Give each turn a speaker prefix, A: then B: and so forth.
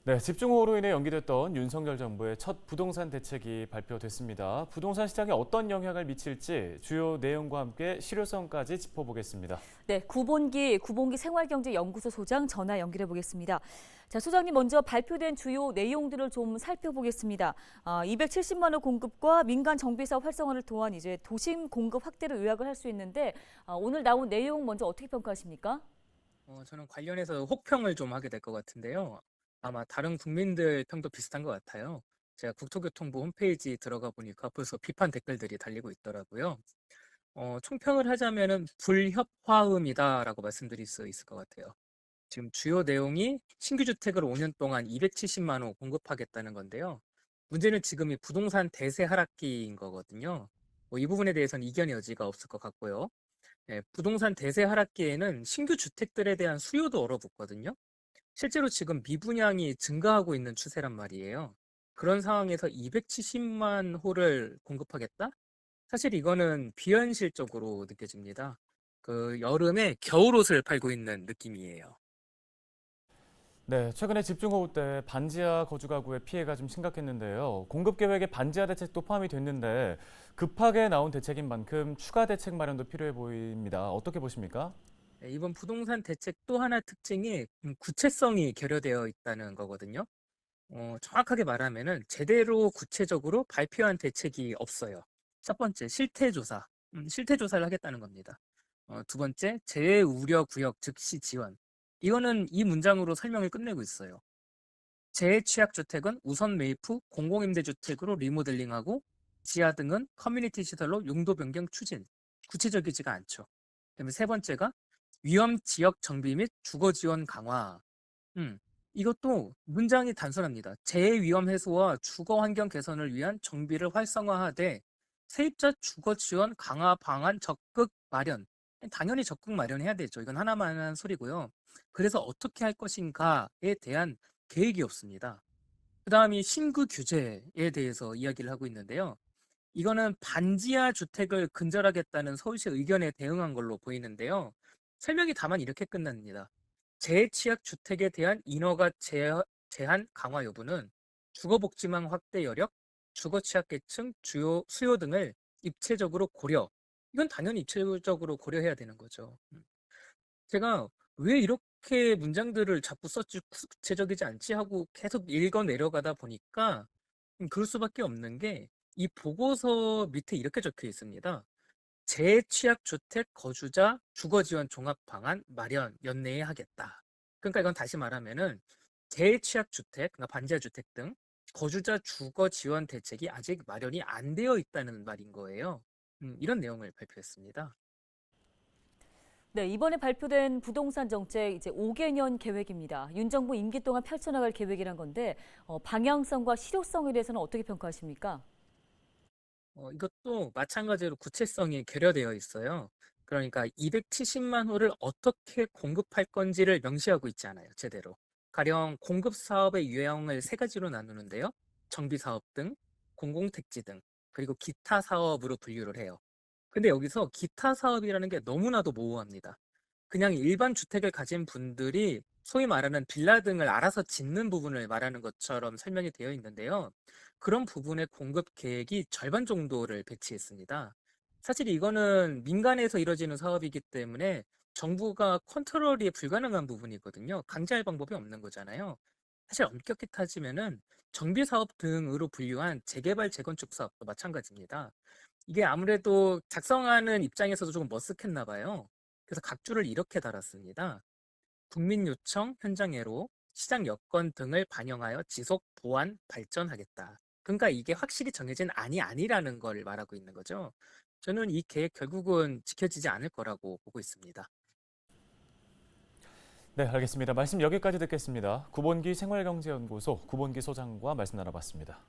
A: 네, 집중호우로 인해 연기됐던 윤석열 정부의 첫 부동산 대책이 발표됐습니다. 부동산 시장에 어떤 영향을 미칠지 주요 내용과 함께 실효성까지 짚어보겠습니다.
B: 네, 구본기 생활경제연구소 소장 전화 연결해 보겠습니다. 자, 소장님 먼저 발표된 주요 내용들을 좀 살펴보겠습니다. 270만 호 공급과 민간 정비사 활성화를 통한 이제 도심 공급 확대를 요약을 할 수 있는데 오늘 나온 내용 먼저 어떻게 평가하십니까?
C: 저는 관련해서 혹평을 좀 하게 될 것 같은데요. 아마 다른 국민들 평도 비슷한 것 같아요. 제가 국토교통부 홈페이지 들어가 보니까 벌써 비판 댓글들이 달리고 있더라고요. 총평을 하자면은 불협화음이다라고 말씀드릴 수 있을 것 같아요. 지금 주요 내용이 신규 주택을 5년 동안 270만 호 공급하겠다는 건데요. 문제는 지금 이 부동산 대세 하락기인 거거든요. 이 부분에 대해서는 이견의 여지가 없을 것 같고요. 부동산 대세 하락기에는 신규 주택들에 대한 수요도 얼어붙거든요. 실제로 지금 미분양이 증가하고 있는 추세란 말이에요. 그런 상황에서 270만 호를 공급하겠다? 사실 이거는 비현실적으로 느껴집니다. 그 여름에 겨울옷을 팔고 있는 느낌이에요.
A: 네, 최근에 집중호우 때 반지하 거주 가구의 피해가 좀 심각했는데요. 공급 계획에 반지하 대책도 포함이 됐는데 급하게 나온 대책인 만큼 추가 대책 마련도 필요해 보입니다. 어떻게 보십니까?
C: 이번 부동산 대책 또 하나 특징이 구체성이 결여되어 있다는 거거든요. 정확하게 말하면은 제대로 구체적으로 발표한 대책이 없어요. 첫 번째, 실태조사. 실태조사를 하겠다는 겁니다. 두 번째, 재해 우려 구역 즉시 지원. 이거는 이 문장으로 설명을 끝내고 있어요. 재해 취약 주택은 우선 매입 후 공공임대주택으로 리모델링하고 지하 등은 커뮤니티 시설로 용도 변경 추진. 구체적이지가 않죠. 그다음에 세 번째가 위험 지역 정비 및 주거 지원 강화. 음, 이것도 문장이 단순합니다. 재해 위험 해소와 주거 환경 개선을 위한 정비를 활성화하되 세입자 주거 지원 강화 방안 적극 마련. 당연히 적극 마련해야 되죠. 이건 하나만 한 소리고요. 그래서 어떻게 할 것인가에 대한 계획이 없습니다. 그다음이 신규 규제에 대해서 이야기를 하고 있는데요. 이거는 반지하 주택을 근절하겠다는 서울시 의견에 대응한 걸로 보이는데요. 설명이 다만 이렇게 끝납니다. 재취약 주택에 대한 인허가 제한 강화 여부는 주거복지망 확대 여력, 주거 취약계층 주요 수요 등을 입체적으로 고려. 이건 당연히 입체적으로 고려해야 되는 거죠. 제가 왜 이렇게 문장들을 자꾸 썼지 구체적이지 않지 하고 계속 읽어 내려가다 보니까 그럴 수밖에 없는 게 이 보고서 밑에 이렇게 적혀 있습니다. 재취약 주택 거주자 주거 지원 종합 방안 마련 연내에 하겠다. 그러니까 이건 다시 말하면은 재취약 주택, 그러니까 반지하 주택 등 거주자 주거 지원 대책이 아직 마련이 안 되어 있다는 말인 거예요. 이런 내용을 발표했습니다.
B: 네, 이번에 발표된 부동산 정책 이제 5개년 계획입니다. 윤 정부 임기 동안 펼쳐나갈 계획이란 건데 방향성과 실효성에 대해서는 어떻게 평가하십니까?
C: 이것도 마찬가지로 구체성이 결여되어 있어요. 그러니까 270만 호를 어떻게 공급할 건지를 명시하고 있지 않아요, 제대로. 가령 공급 사업의 유형을 세 가지로 나누는데요. 정비 사업 등, 공공택지 등, 그리고 기타 사업으로 분류를 해요. 근데 여기서 기타 사업이라는 게 너무나도 모호합니다. 그냥 일반 주택을 가진 분들이 소위 말하는 빌라 등을 알아서 짓는 부분을 말하는 것처럼 설명이 되어 있는데요. 그런 부분의 공급 계획이 절반 정도를 배치했습니다. 사실 이거는 민간에서 이뤄지는 사업이기 때문에 정부가 컨트롤이 불가능한 부분이거든요. 강제할 방법이 없는 거잖아요. 사실 엄격히 따지면은 정비 사업 등으로 분류한 재개발 재건축 사업도 마찬가지입니다. 이게 아무래도 작성하는 입장에서도 조금 머쓱했나 봐요. 그래서 각주를 이렇게 달았습니다. 국민 요청 현장애로 시장 여건 등을 반영하여 지속 보완 발전하겠다. 그러니까 이게 확실히 정해진 안이 아니라는 걸 말하고 있는 거죠. 저는 이 계획 결국은 지켜지지 않을 거라고 보고 있습니다.
A: 네, 알겠습니다. 말씀 여기까지 듣겠습니다. 구본기 생활경제연구소 구본기 소장과 말씀 나눠봤습니다.